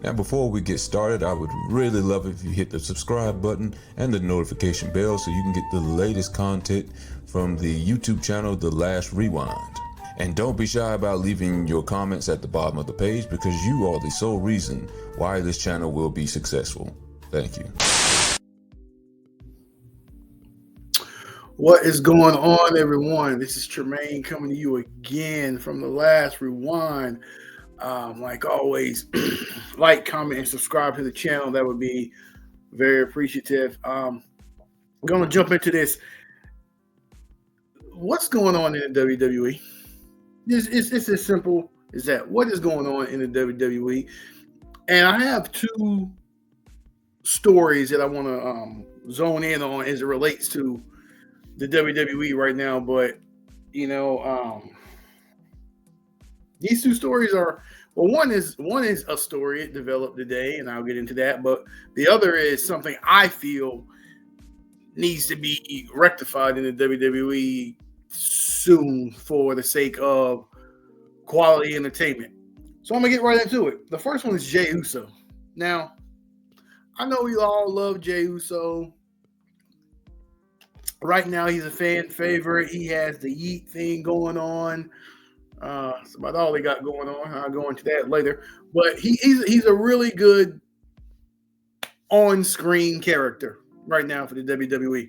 Now, before we get started, I would really love it if you hit the subscribe button and the notification bell so you can get the latest content from the YouTube channel, The Last Rewind. And don't be shy about leaving your comments at the bottom of the page because you are the sole reason why this channel will be successful. Thank you. What is going on, everyone? This is Tremaine coming to you again from The Last Rewind. Like always, like, comment, and subscribe to the channel. That would be very appreciative. I'm going to jump into this. What's going on in the WWE? It's as simple as that. What is going on in the WWE? And I have two stories that I want to zone in on as it relates to the WWE right now. But, these two stories are, well, one is a story it developed today, and I'll get into that. But the other is something I feel needs to be rectified in the WWE soon for the sake of quality entertainment. So I'm going to get right into it. The first one is Jey Uso. Now, I know you all love Jey Uso. Right now, he's a fan favorite. He has the Yeet thing going on. That's about all he got going on. I'll go into that later. But he's a really good on-screen character right now for the WWE.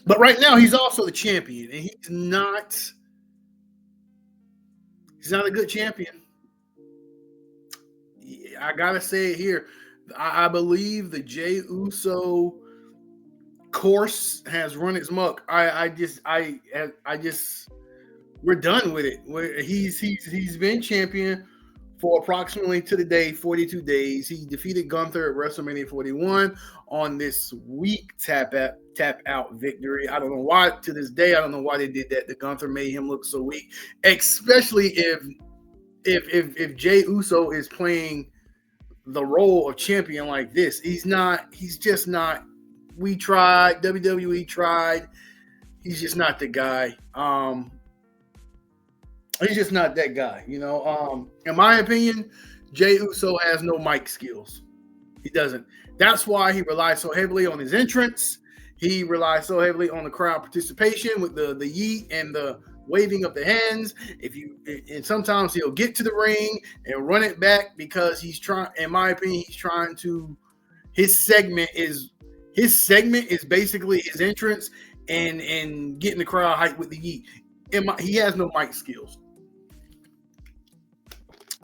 But right now, he's also the champion, and he's not a good champion. I gotta say it here. I believe the Jey Uso course has run its muck. I just we're done with it. He's been champion for approximately, to the day, 42 days. He defeated Gunther at WrestleMania 41 on this weak tap out victory. I don't know why, to this day, I don't know why they did that. The Gunther made him look so weak, especially if Jey Uso is playing the role of champion like this. He's just not. We tried, WWE tried. He's just not the guy. He's just not that guy, In my opinion, Jey Uso has no mic skills. He doesn't. That's why he relies so heavily on his entrance. He relies so heavily on the crowd participation with the yeet and the waving of the hands. And sometimes he'll get to the ring and run it back because he's trying. In my opinion, he's trying to. His segment is basically his entrance and getting the crowd hyped with the yeet. He has no mic skills.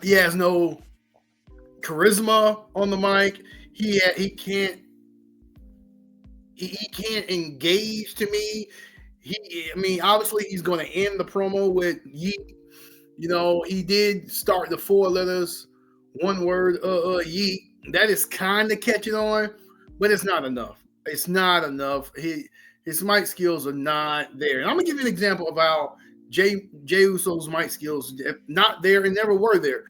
He has no charisma on the mic. He can't engage to me. Obviously he's going to end the promo with yeet. He did start the 4 letters, one word, yeet. That is kind of catching on, but it's not enough. It's not enough. His mic skills are not there. And I'm going to give you an example of how Jey Uso's mic skills not there and never were there.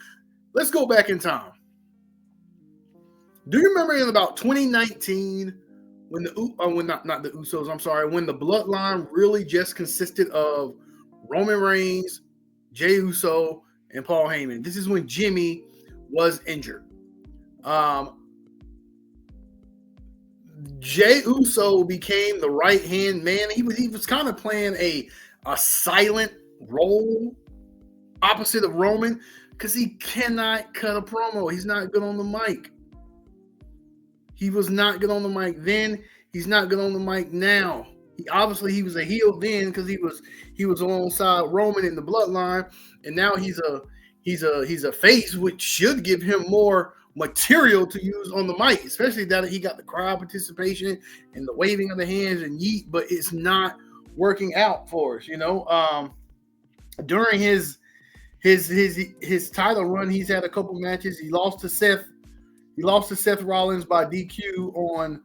Let's go back in time. Do you remember in about 2019 when the Usos, I'm sorry, when the bloodline really just consisted of Roman Reigns, Jey Uso, and Paul Heyman? This is when Jimmy was injured. Jey Uso became the right-hand man. He was kind of playing a silent role opposite of Roman because he cannot cut a promo. He's not good on the mic. He was not good on the mic then. He's not good on the mic now. He was a heel then because he was alongside Roman in the bloodline, and now he's a face, which should give him more material to use on the mic, especially that he got the crowd participation and the waving of the hands and yeet, but it's not working out for us. During his title run, he's had a couple matches. He lost to Seth Rollins by DQ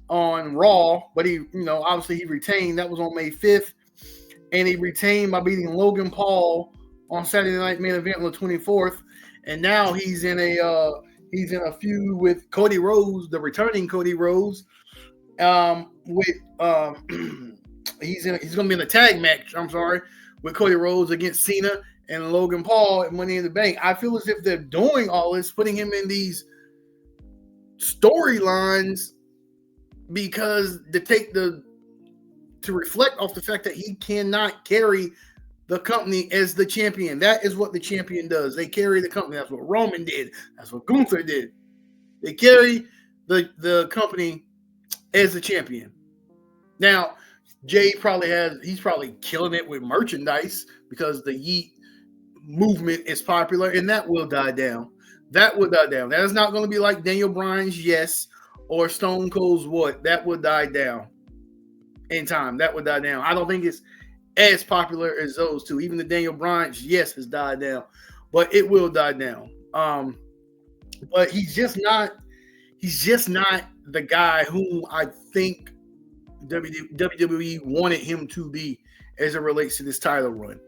on Raw, but obviously he retained. That was on May 5th, and he retained by beating Logan Paul on Saturday Night Main Event on the 24th, and now he's in a feud with Cody Rhodes, the returning Cody Rhodes. He's going to be in a tag match. I'm sorry, with Cody Rhodes against Cena, and Logan Paul at Money in the Bank. I feel as if they're doing all this, putting him in these storylines because to reflect off the fact that he cannot carry the company as the champion. That is what the champion does. They carry the company. That's what Roman did. That's what Gunther did. They carry the company as the champion. Now, Jay he's probably killing it with merchandise because the Yeet movement is popular, and that will die down. That is not going to be like Daniel Bryan's Yes or Stone Cold's What. That will die down in time. That would die down. I don't think it's as popular as those two. Even the Daniel Bryan's Yes has died down, but it will die down. But he's just not the guy who I think WWE wanted him to be as it relates to this title run.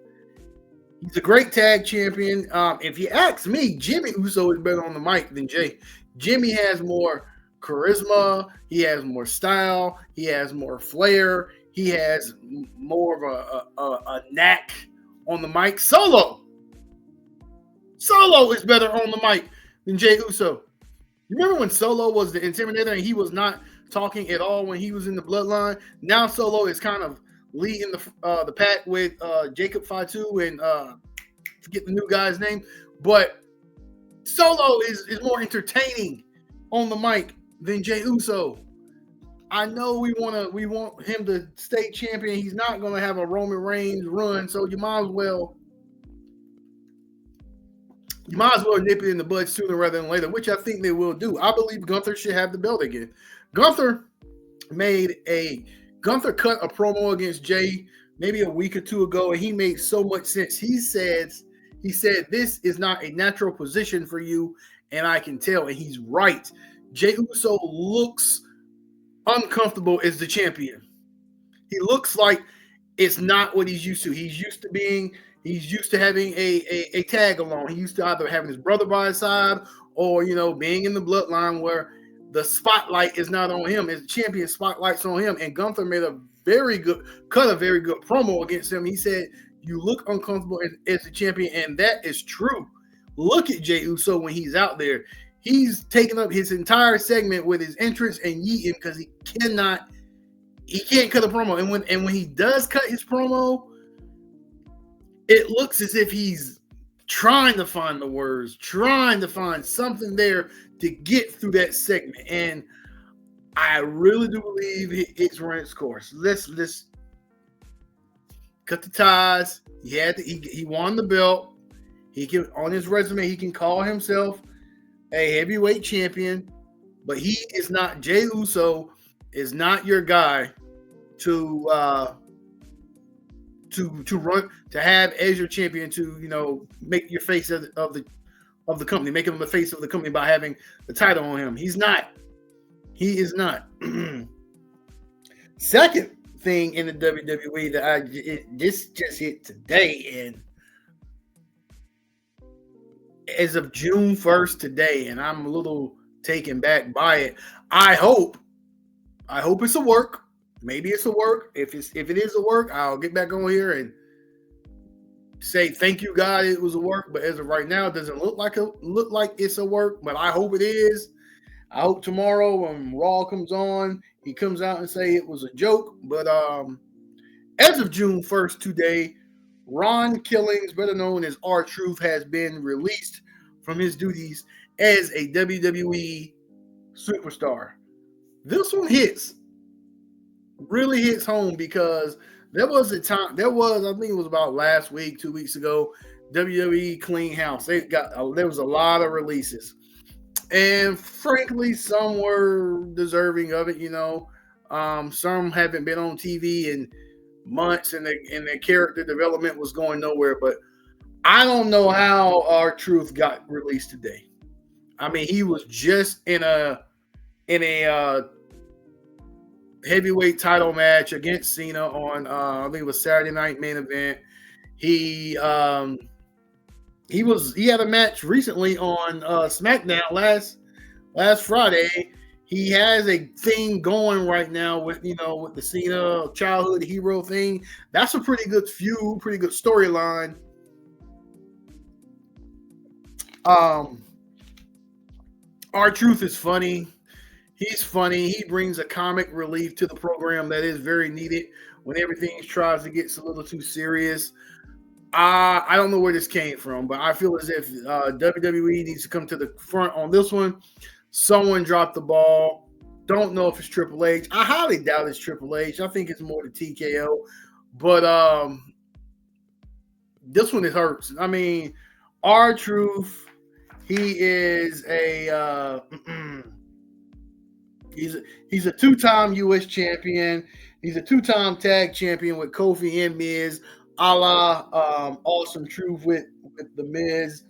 He's a great tag champion. If you ask me, Jimmy Uso is better on the mic than Jay. Jimmy has more charisma. He has more style. He has more flair. He has more of a knack on the mic. Solo is better on the mic than Jay Uso. You remember when Solo was the Intimidator and he was not talking at all when he was in the Bloodline? Now Solo is kind of leading the pack with Jacob Fatu and forget the new guy's name, but Solo is more entertaining on the mic than Jay Uso. I know we want him to stay champion. He's not going to have a Roman Reigns run, so you might as well nip it in the bud sooner rather than later, which I think they will do. I believe Gunther should have the belt again. Gunther cut a promo against Jay maybe a week or two ago, and he made so much sense. He said, this is not a natural position for you, and I can tell, and he's right. Jay Uso looks uncomfortable as the champion. He looks like it's not what he's used to. He's used to having a tag along. He used to either having his brother by his side or, being in the Bloodline where the spotlight is not on him. As champion, spotlight's on him. And Gunther made a very good promo against him. He said, you look uncomfortable as the champion, and that is true. Look at Jay Uso when he's out there. He's taking up his entire segment with his entrance and yeeting because he can't cut a promo. And when he does cut his promo, it looks as if he's trying to find the words, trying to find something there to get through that segment. And I really do believe it's run its course. Let's cut the ties. He won the belt. He can, on his resume, he can call himself a heavyweight champion, but he is not. Jay Uso is not your guy to have as your champion to make your face of the company, make him the face of the company by having the title on him. He's not. He is not. Second thing in the WWE that this just hit today, and as of June 1st today, and I'm a little taken back by it. I hope it's a work. Maybe it's a work. If it is a work, I'll get back on here and say thank you, God, it was a work. But as of right now, it doesn't look like it's a work. But I hope it is. I hope tomorrow when Raw comes on, he comes out and say it was a joke. But as of June 1st today, Ron Killings, better known as R-Truth, has been released from his duties as a WWE superstar. This one really hits home because there was a time, I think it was about last week, 2 weeks ago, WWE clean house. There was a lot of releases. And frankly, some were deserving of it, Some haven't been on TV in months and their character development was going nowhere. But I don't know how R-Truth got released today. I mean, he was just in a heavyweight title match against Cena on I think it was Saturday Night Main Event. He had a match recently on SmackDown last Friday. He has a thing going right now with the Cena childhood hero thing. That's a pretty good feud, pretty good storyline. R-Truth is funny. He's funny. He brings a comic relief to the program that is very needed when everything tries to get a little too serious. I don't know where this came from, but I feel as if WWE needs to come to the front on this one. Someone dropped the ball. Don't know if it's Triple H. I highly doubt it's Triple H. I think it's more the TKO. But this one, it hurts. I mean, R-Truth, he is a he's a two-time U.S. champion. He's a two-time tag champion with Kofi and Miz, a la Awesome Truth with the Miz.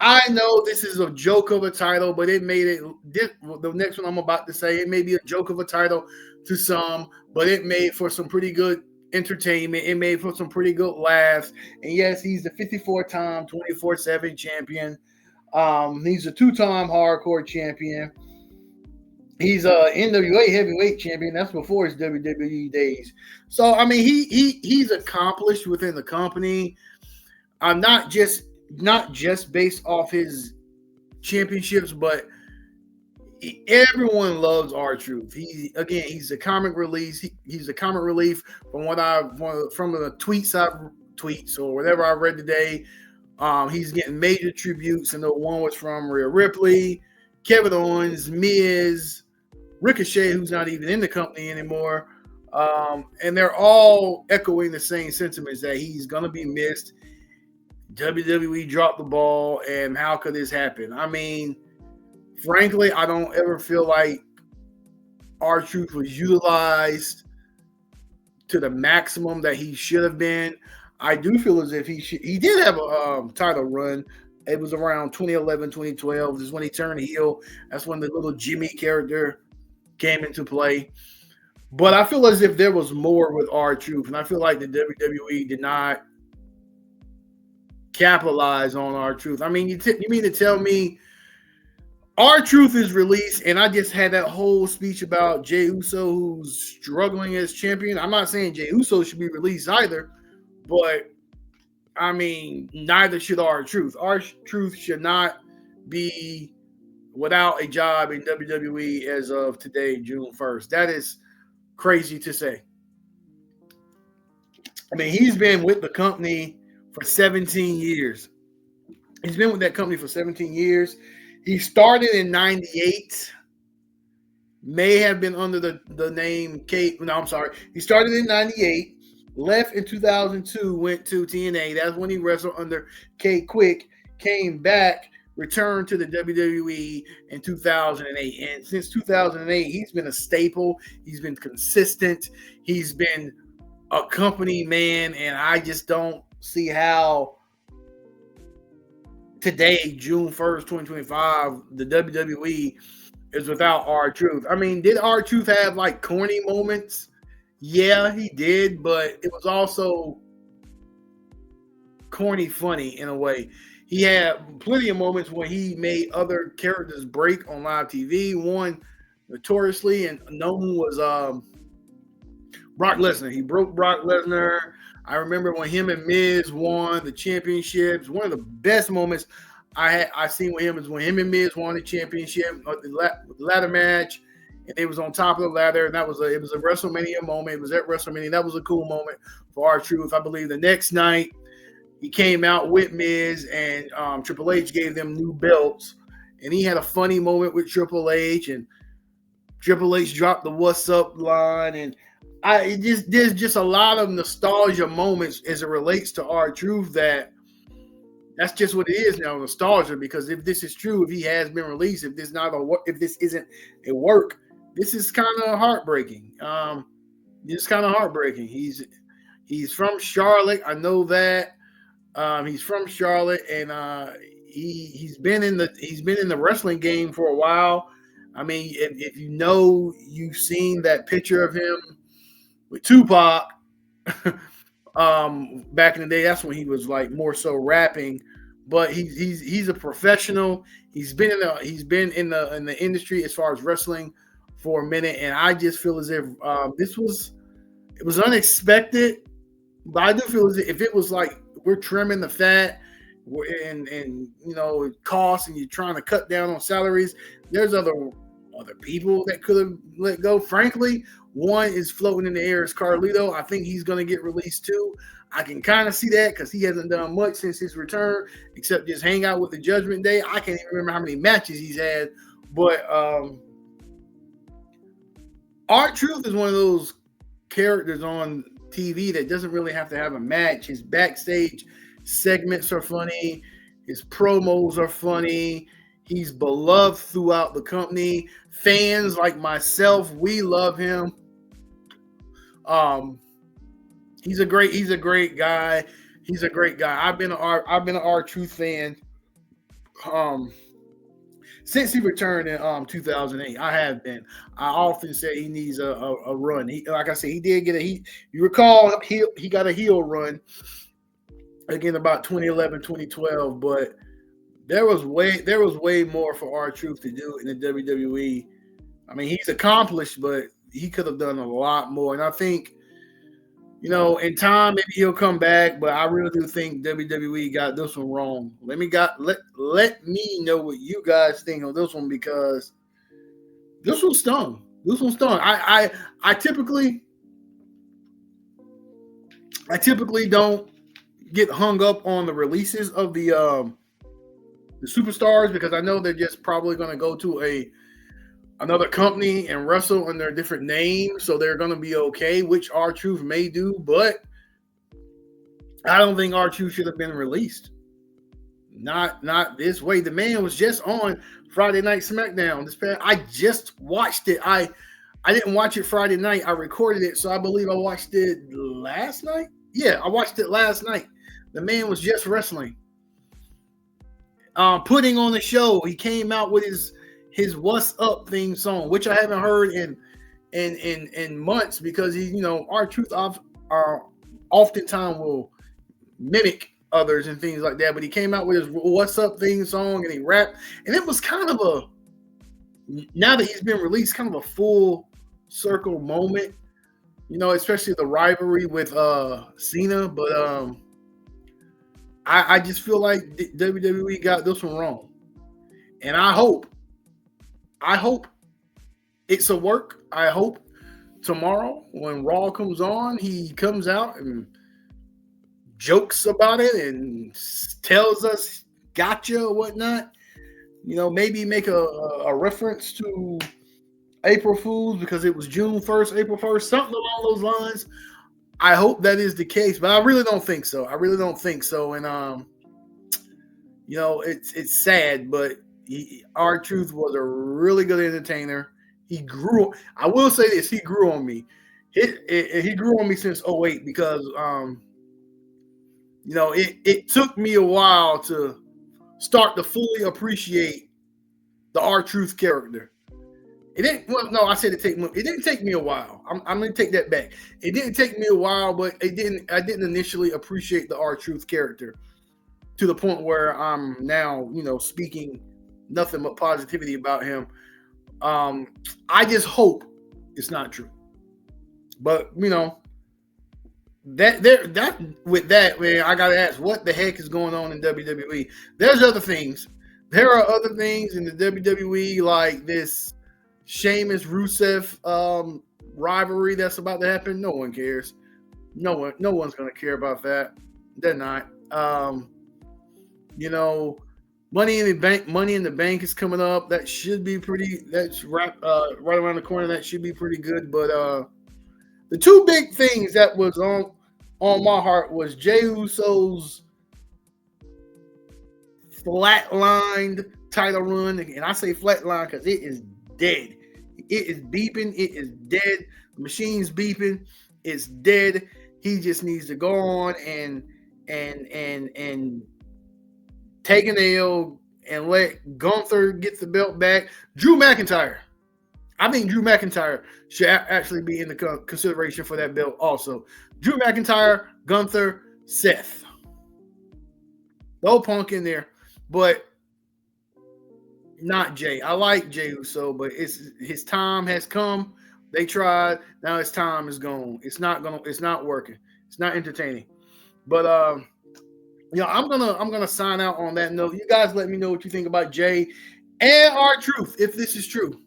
I know this is a joke of a title, but it made it. The next one I'm about to say, it may be a joke of a title to some, but it made for some pretty good entertainment. It made for some pretty good laughs. And yes, he's the 54-time 24/7 champion. He's a two-time hardcore champion. He's a NWA heavyweight champion. That's before his WWE days. So I mean, he's accomplished within the company. I'm not just based off his championships, but everyone loves R-Truth. He's a comic relief. He's a comic relief from from the tweets or whatever I read today. He's getting major tributes, and the one was from Rhea Ripley, Kevin Owens, Miz, Ricochet, who's not even in the company anymore. And they're all echoing the same sentiments that he's going to be missed. WWE dropped the ball, and how could this happen? I mean, frankly, I don't ever feel like R-Truth was utilized to the maximum that he should have been. I do feel as if he did have a title run. It was around 2011, 2012. This is when he turned heel. That's when the little Jimmy character came into play. But I feel as if there was more with R-Truth, and I feel like the WWE did not capitalize on R-Truth. I mean, you mean to tell me R-Truth is released, and I just had that whole speech about Jey Uso, who's struggling as champion. I'm not saying Jey Uso should be released either, but I mean, neither should R-Truth. R-Truth should not be without a job in WWE as of today, June 1st. That is crazy to say. I mean, he's been with the company for 17 years. He's been with that company for 17 years. He started in 98. May have been under the name Kate. No, I'm sorry. He started in 98. Left in 2002, went to TNA. That's when he wrestled under Kate Quick. Came back, returned to the WWE in 2008. And since 2008, he's been a staple. He's been consistent. He's been a company man. And I just don't see how today, June 1st, 2025, the WWE is without R-Truth. I mean, did R-Truth have like corny moments? Yeah, he did, but it was also corny funny in a way. He had plenty of moments when he made other characters break on live TV. One notoriously and known was Brock Lesnar. He broke Brock Lesnar. I remember when him and Miz won the championships. One of the best moments I seen with him is when him and Miz won the championship, the ladder match. And it was on top of the ladder, and it was a WrestleMania moment. It was at WrestleMania. That was a cool moment for R-Truth. I believe the next night he came out with Miz, and Triple H gave them new belts, and he had a funny moment with Triple H, and Triple H dropped the "What's up" line, and there's just a lot of nostalgia moments as it relates to R-Truth. That's just what it is now, nostalgia. Because if this is true, if he has been released, if this isn't a work. This is kind of heartbreaking. It's kind of heartbreaking. He's from Charlotte. I know that. He's from Charlotte, and he's been in the wrestling game for a while. I mean, if you know, you've seen that picture of him with Tupac back in the day. That's when he was like more so rapping. But he's a professional. He's been in the industry as far as wrestling for a minute, and I just feel as if it was unexpected. But I do feel as if it was like we're trimming the fat and costs, and you're trying to cut down on salaries. There's other people that could have let go. Frankly, one is floating in the air is Carlito. I think he's going to get released too. I can kind of see that because he hasn't done much since his return, except just hang out with the Judgment Day. I can't even remember how many matches he's had, but R-Truth is one of those characters on TV that doesn't really have to have a match. His backstage segments are funny. His promos are funny. He's beloved throughout the company. Fans like myself, we love him. He's a great guy. He's a great guy. I've been an R-Truth fan since he returned in 2008. I have been. I often say he needs a run. Like I said, he did get you recall he got a heel run again about 2011, 2012, but there was way more for R-Truth to do in the WWE. I mean, he's accomplished, but he could have done a lot more. And I think, in time, maybe he'll come back, but I really do think WWE got this one wrong. Let me know what you guys think on this one, because this one stung. I typically don't get hung up on the releases of the superstars, because I know they're just probably going to go to another company and wrestle under a different name, so they're going to be okay, which R-Truth may do, but I don't think R-Truth should have been released. Not this way. The man was just on Friday Night SmackDown. I just watched it. I didn't watch it Friday night. I recorded it, so I believe I watched it last night. Yeah, I watched it last night. The man was just wrestling. Putting on the show. He came out with his "What's Up" theme song, which I haven't heard in months, because R-Truth oftentimes will mimic others and things like that. But he came out with his "What's Up" theme song and he rapped, and it was kind of now that he's been released, kind of a full circle moment, especially the rivalry with Cena. But I just feel like WWE got this one wrong, and I hope it's a work. I hope tomorrow when Raw comes on, he comes out and jokes about it and tells us gotcha or whatnot. Maybe make a reference to April Fools, because it was June 1st, April 1st, something along those lines. I hope that is the case, but I really don't think so. And it's sad, but R-Truth was a really good entertainer. He grew. I will say this: he grew on me. He grew on me since 2008, because it took me a while to start to fully appreciate the R-Truth character. It didn't. Well, no, I said it didn't take me a while. I'm going to take that back. It didn't take me a while, but I didn't initially appreciate the R-Truth character to the point where I'm now, speaking nothing but positivity about him. I just hope it's not true. But that with that, man, I gotta ask, what the heck is going on in WWE? There's other things. There are other things in the WWE, like this Sheamus Rusev rivalry that's about to happen. No one cares. No one's gonna care about that. They're not. Money in the Bank is coming up. That should be pretty. That's right around the corner. That should be pretty good. But the two big things that was on my heart was Jey Uso's flatlined title run, and I say flatline because it is dead. It is beeping. It is dead. The machine's beeping. It's dead. He just needs to go on and take an L and let Gunther get the belt back. Drew McIntyre. I think Drew McIntyre should actually be in the consideration for that belt also. Drew McIntyre, Gunther, Seth. No Punk in there, but not Jay. I like Jey Uso, but his time has come. They tried. Now his time is gone. It's not working. It's not entertaining. But I'm gonna sign out on that note. You guys let me know what you think about Jay and R-Truth, if this is true.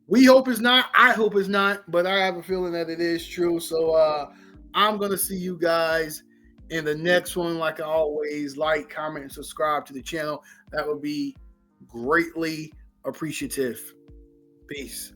We hope it's not. I hope it's not, but I have a feeling that it is true. So I'm gonna see you guys in the next one. Like I always, like, comment, and subscribe to the channel. That would be greatly appreciative. Peace.